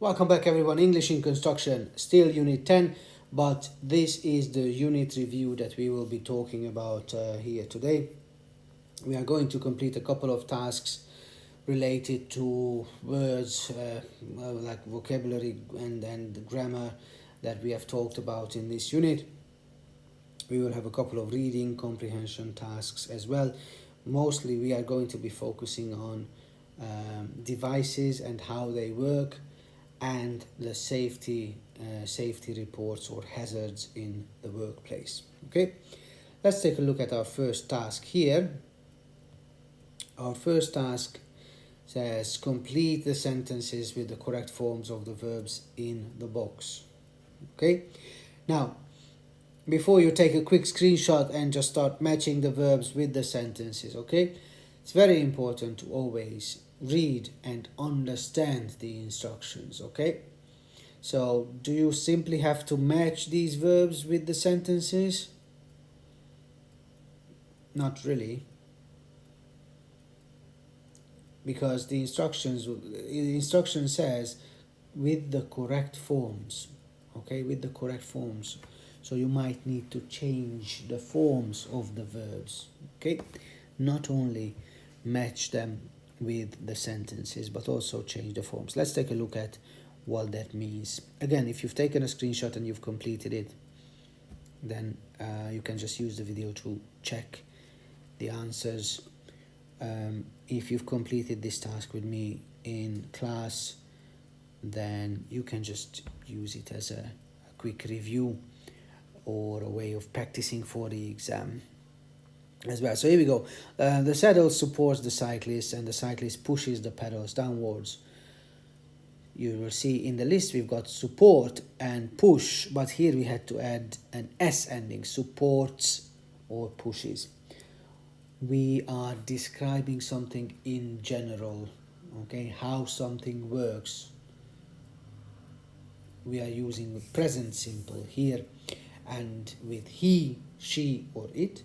Welcome back everyone, English in Construction, still Unit 10, but this is the unit review that we will be talking about here today. We are going to complete a couple of tasks related to words like vocabulary and grammar that we have talked about in this unit. We will have a couple of reading comprehension tasks as well. Mostly we are going to be focusing on devices and how they work, and the safety reports or hazards in the workplace. Okay, let's take a look at our first task here. Our first task says complete the sentences with the correct forms of the verbs in the box. Okay, now before you take a quick screenshot and just start matching the verbs with the sentences, okay, it's very important to always read and understand the instructions. Okay, so do you simply have to match these verbs with the sentences? Not really, because the instruction says with the correct forms. Okay, with the correct forms, so you might need to change the forms of the verbs. Okay, not only match them with the sentences but also change the forms. Let's take a look at what that means. Again, if you've taken a screenshot and you've completed it, then you can just use the video to check the answers. If you've completed this task with me in class, then you can just use it as a quick review or a way of practicing for the exam as well. So here we go. The saddle supports the cyclist and the cyclist pushes the pedals downwards. You will see in the list we've got support and push, but here we had to add an S ending, supports or pushes. We are describing something in general, okay, how something works. We are using the present simple here, and with he, she or it,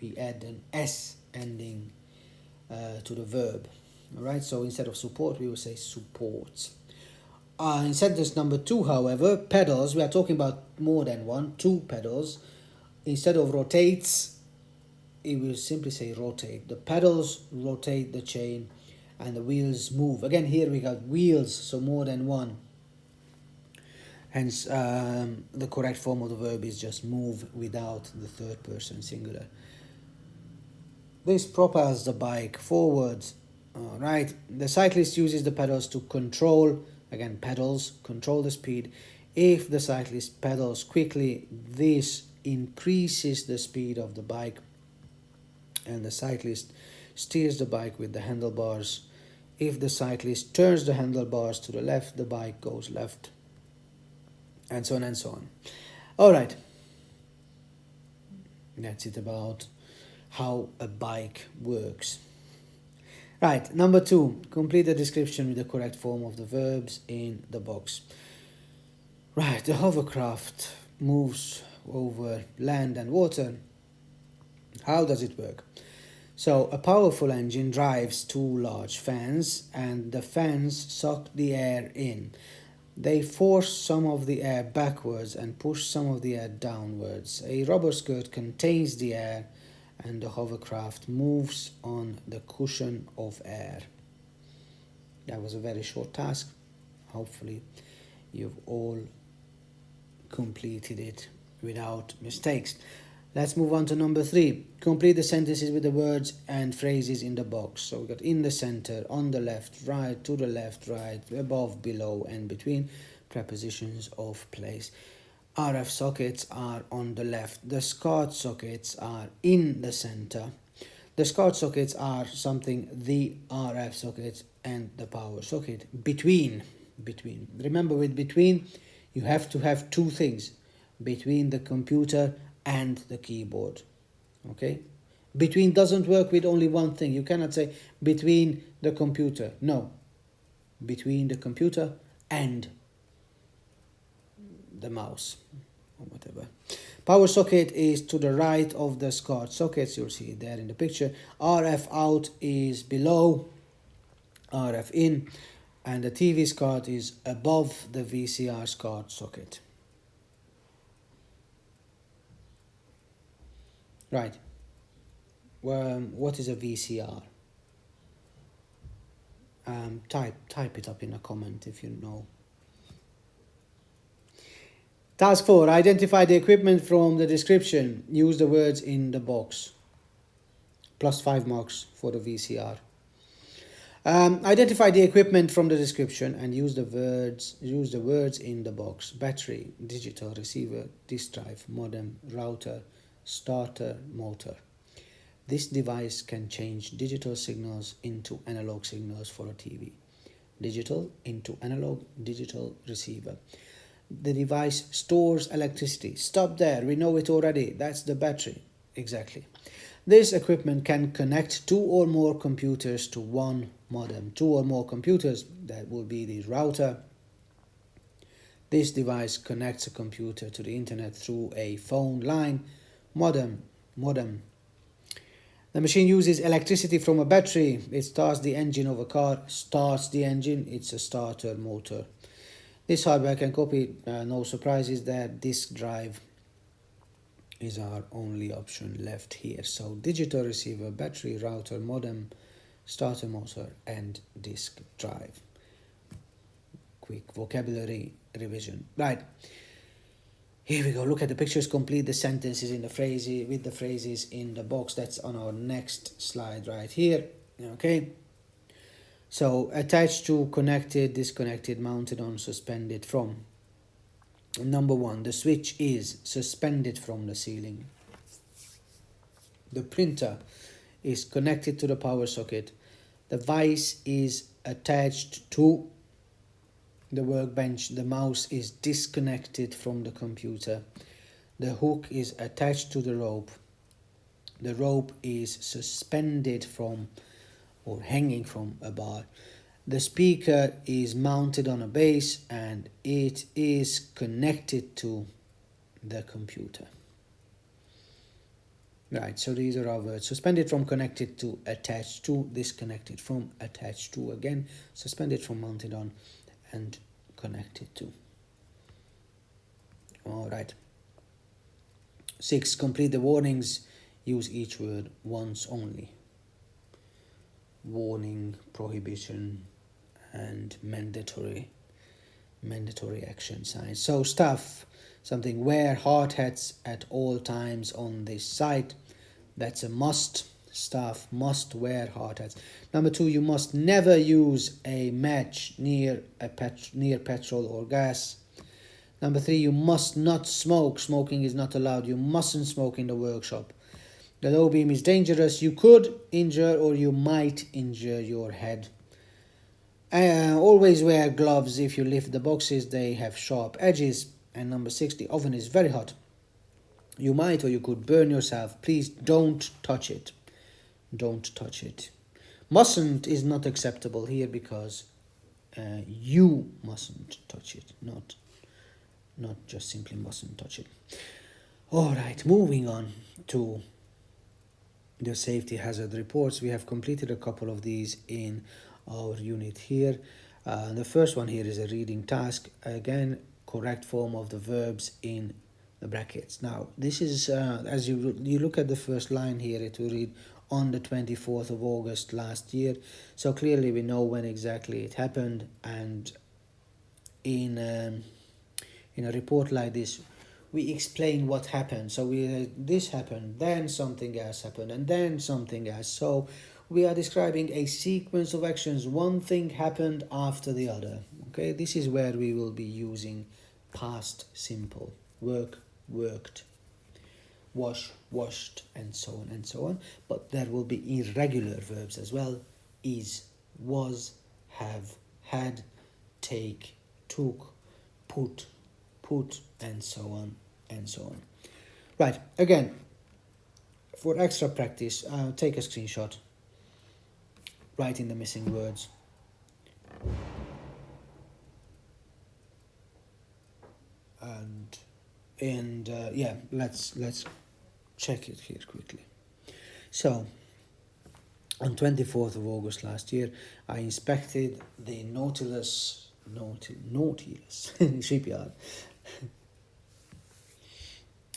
we add an S ending to the verb. Alright, so instead of support we will say supports. In sentence number 2, however, pedals, we are talking about more than one, 2 pedals. Instead of rotates, it will simply say rotate. The pedals rotate the chain and the wheels move. Again, here we got wheels, so more than one. Hence, the correct form of the verb is just move without the third person singular. This propels the bike forward. All right. The cyclist uses the pedals to control, again, pedals, control the speed. If the cyclist pedals quickly, this increases the speed of the bike, and the cyclist steers the bike with the handlebars. If the cyclist turns the handlebars to the left, the bike goes left, and so on and so on. All right. That's it about how a bike works. Right, number 2, complete the description with the correct form of the verbs in the box. Right, the hovercraft moves over land and water. How does it work? So a powerful engine drives 2 large fans, and the fans suck the air in. They force some of the air backwards and push some of the air downwards. A rubber skirt contains the air, and the hovercraft moves on the cushion of air. That was a very short task. Hopefully you've all completed it without mistakes. Let's move on to number 3. Complete the sentences with the words and phrases in the box. So we got in the center, on the left, right, to the left, right, above, below, and between. Prepositions of place. RF sockets are on the left. The SCART sockets are in the center. The SCART sockets are something, the RF sockets and the power socket. Between. Remember, with between, you have to have 2 things. Between the computer and the keyboard. Okay? Between doesn't work with only one thing. You cannot say between the computer. No. Between the computer and the mouse or whatever. Power socket is to the right of the SCART sockets. You'll see it there in the picture. RF out is below. RF in. and the TV SCART is above the VCR SCART socket. Right. What is a VCR? Type it up in a comment if you know. Task 4. Identify the equipment from the description. Use the words in the box. Plus 5 marks for the VCR. Identify the equipment from the description and use the words in the box. Battery, digital receiver, disk drive, modem, router, starter, motor. This device can change digital signals into analog signals for a TV. Digital into analog, digital receiver. The device stores electricity. Stop there, we know it already. That's the battery. Exactly. This equipment can connect 2 or more computers to one modem. 2 or more computers, that will be the router. This device connects a computer to the internet through a phone line. Modem. The machine uses electricity from a battery. It starts the engine of a car. Starts the engine. It's a starter motor. This hardware can copy. No surprises there. Disk drive is our only option left here. So digital receiver, battery, router, modem, starter motor, and disk drive. Quick vocabulary revision. Right. Here we go. Look at the pictures. Complete the sentences in the phrases with the phrases in the box. That's on our next slide right here. Okay. So attached to, connected, disconnected, mounted on, suspended from. Number 1, the switch is suspended from the ceiling. The printer is connected to the power socket. The device is attached to the workbench. The mouse is disconnected from the computer. The hook is attached to the rope. The rope is suspended from or hanging from a bar. The speaker is mounted on a base and it is connected to the computer. Right, so these are our words. Suspended from, connected to, attached to, disconnected from, attached to again, suspended from, mounted on, and connected to. All right. 6. Complete the warnings. Use each word once only. Warning, prohibition, and mandatory action signs. So stuff, something. Wear hard hats at all times on this site. That's a must. Staff must wear hard hats. Number 2, you must never use a match near petrol or gas. Number 3, you must not smoke. Smoking is not allowed. You mustn't smoke in the workshop. The low beam is dangerous. You could injure or you might injure your head. Always wear gloves if you lift the boxes. They have sharp edges. And number 6, the oven is very hot. You might or you could burn yourself. Please don't touch it. Don't touch it. Mustn't is not acceptable here because you mustn't touch it. Not just simply mustn't touch it. All right, moving on to the safety hazard reports. We have completed a couple of these in our unit here. The first one here is a reading task. Again, correct form of the verbs in the brackets. Now, this is, as you look at the first line here, it will read on the 24th of August last year. So clearly we know when exactly it happened, and in a report like this, we explain what happened. So this happened, then something else happened, and then something else. So we are describing a sequence of actions. One thing happened after the other. Okay, this is where we will be using past simple. Work, worked. Wash, washed, and so on and so on. But there will be irregular verbs as well. Is, was, have, had, take, took, put, and so on and so on. Right, again, for extra practice, take a screenshot, write in the missing words. And yeah, let's check it here quickly. So on 24th of August last year, I inspected the Nautilus shipyard.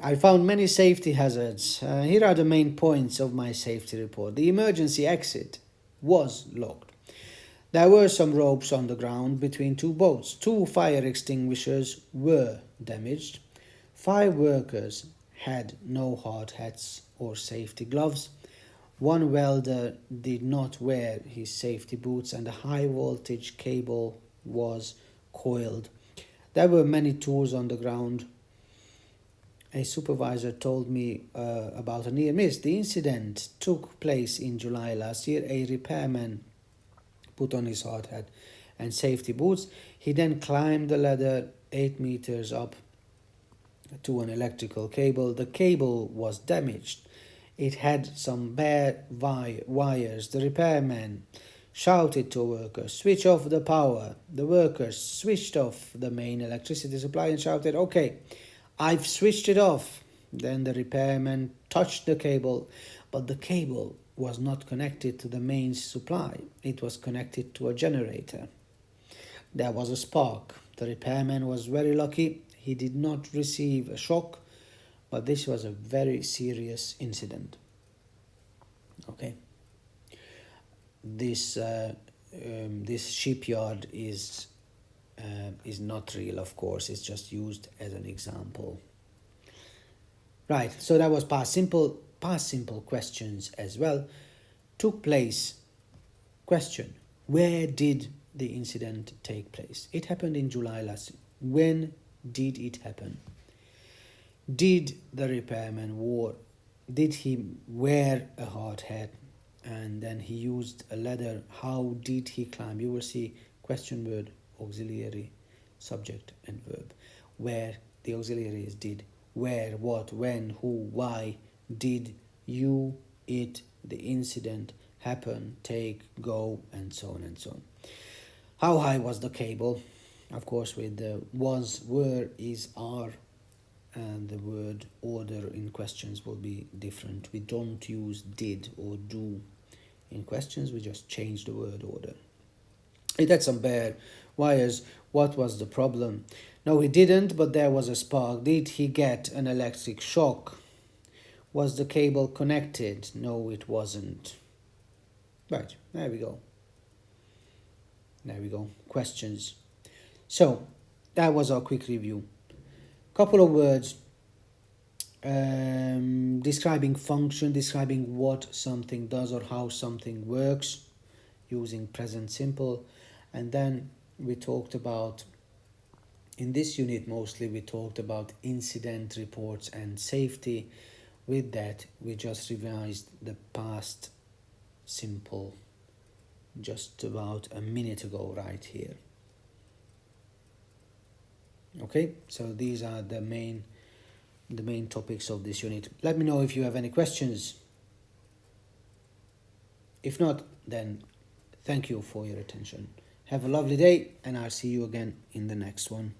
I found many safety hazards. Here are the main points of my safety report. The emergency exit was locked. There were some ropes on the ground between two boats. 2 fire extinguishers were damaged. 5 workers had no hard hats or safety gloves. 1 welder did not wear his safety boots and a high voltage cable was coiled. There were many tools on the ground. A supervisor told me about a near miss. The incident took place in July last year. A repairman put on his hard hat and safety boots. He then climbed the ladder 8 meters up to an electrical cable. The cable was damaged. It had some bare wires. The repairman shouted to a worker, "Switch off the power." The worker switched off the main electricity supply and shouted, "Okay, I've switched it off." Then the repairman touched the cable, but the cable was not connected to the main supply. It was connected to a generator. There was a spark. The repairman was very lucky. He did not receive a shock, but this was a very serious incident. Okay. This shipyard is not real, of course. It's just used as an example. Right. So that was past simple. Past simple questions as well. Took place. Question: where did the incident take place? It happened in July last year. When did it happen? Did the repairman did he wear a hard hat and then he used a ladder? How did he climb? You will see question word, auxiliary, subject and verb. Where, the auxiliary is did. Where, what, when, who, why, did, you, it, the incident, happen, take, go, and so on and so on. How high was the cable? Of course, with the was, were, is, are, and the word order in questions will be different. We don't use did or do in questions, we just change the word order. It had some bare wires. What was the problem? No, he didn't, but there was a spark. Did he get an electric shock? Was the cable connected? No, it wasn't. Right, there we go. There we go. Questions. So, that was our quick review. Couple of words describing function, describing what something does or how something works using present simple. And then we talked about, in this unit mostly, we talked about incident reports and safety. With that, we just revised the past simple just about a minute ago right here. Okay, so these are the main topics of this unit. Let me know if you have any questions. If not, then thank you for your attention. Have a lovely day, and I'll see you again in the next one.